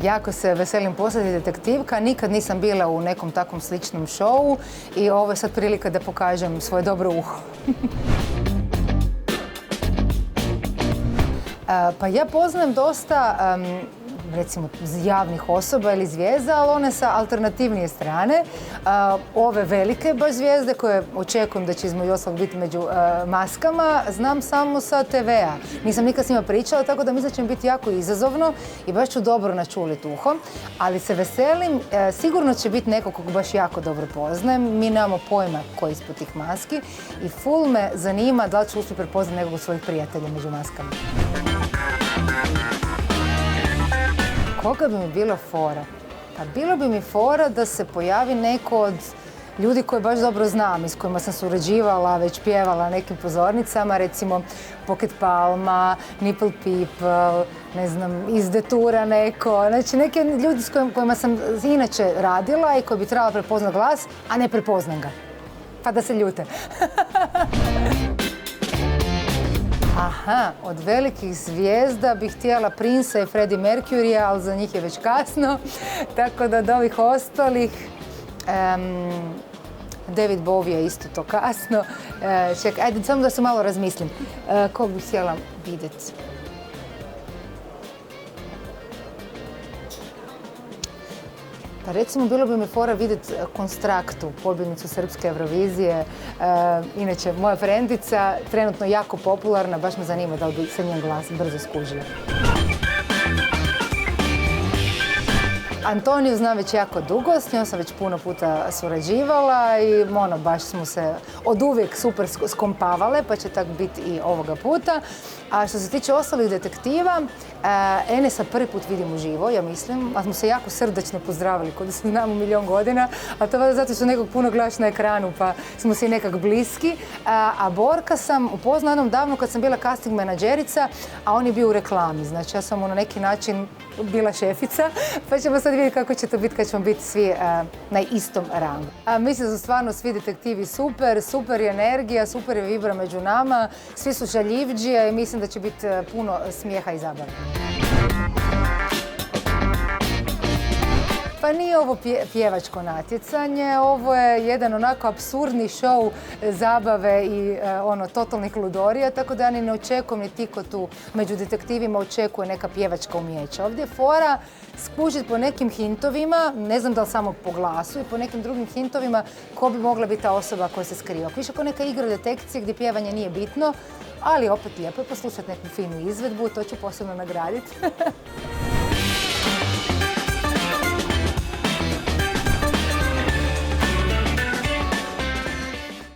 Jako se veselim postati detektivka, nikad nisam bila u nekom takvom sličnom šovu i ovo je sad prilika da pokažem svoje dobro uho. Pa ja poznajem dosta, recimo, javnih osoba ili zvijezda, ali one sa alternativnije strane. Ove velike baš zvijezde koje očekujem da će između ostalog biti među maskama, znam samo sa TV-a. Nisam nikad s njima pričala, tako da mislim da će mi biti jako izazovno i baš ću dobro načuliti uho. Ali se veselim, sigurno će biti neko kog baš jako dobro poznajem. Mi nemamo pojma ko je ispod tih maski i ful me zanima da li ću uspjeti prepoznati nekog od svojih prijatelja među maskama. Koga bi mi bilo fora? Pa bilo bi mi fora da se pojavi neko od ljudi koje baš dobro znam i s kojima sam surađivala, već pjevala na nekim pozornicama, recimo Pocket Palma, Nipple People, ne znam, iz Detura neko. Znači neki ljudi s kojima sam inače radila i koji bi trebala prepoznat glas, a ne prepoznam ga. Pa da se ljute. Aha, od velikih zvijezda bih htjela Prince i Freddie Mercury, ali za njih je već kasno. Tako da od ovih ostalih, David Bowie je isto to kasno. Čekaj, ajde samo da se malo razmislim. Kog bih htjela vidjeti? Pa recimo bilo bi mi fora vidjeti Konstraktu, pobjednicu Srpske Eurovizije. Inače, moja frendica, trenutno jako popularna, baš me zanima da li bi se njen glas brzo skužila. Antoniju znam već jako dugo, s njom sam već puno puta surađivala i baš smo se od uvijek super skompavale, pa će tako biti i ovoga puta. A što se tiče ostalih detektiva, Enesa prvi put vidim uživo, ja mislim, a smo se jako srdačno pozdravili, kod da se znamo milion godina, a to je zato što nekog puno gledaš na ekranu, pa smo se nekak bliski. A Borka sam upoznala jednom davno kad sam bila casting menadžerica, a on je bio u reklami, znači ja sam mu na neki način bila šefica, pa ćemo sad vidjeti kako će to biti kad ćemo biti svi na istom rangu. Mislim da su stvarno svi detektivi super, super je energija, super je vibra među nama, svi su šaljivđije i mislim da će biti puno smijeha i zabave. Pa nije ovo pjevačko natjecanje, ovo je jedan onako apsurdni šou zabave i totalnih ludorija, tako da ja ni ne očekujem ni ti ko tu među detektivima očekuje neka pjevačka umijeća. Ovdje je fora skužiti po nekim hintovima, ne znam da li samo po glasu, i po nekim drugim hintovima ko bi mogla biti ta osoba koja se skriva. Više kao neka igra detekcije gdje pjevanje nije bitno, ali opet lijepo je poslušati neku finu izvedbu, to ću posebno nagraditi.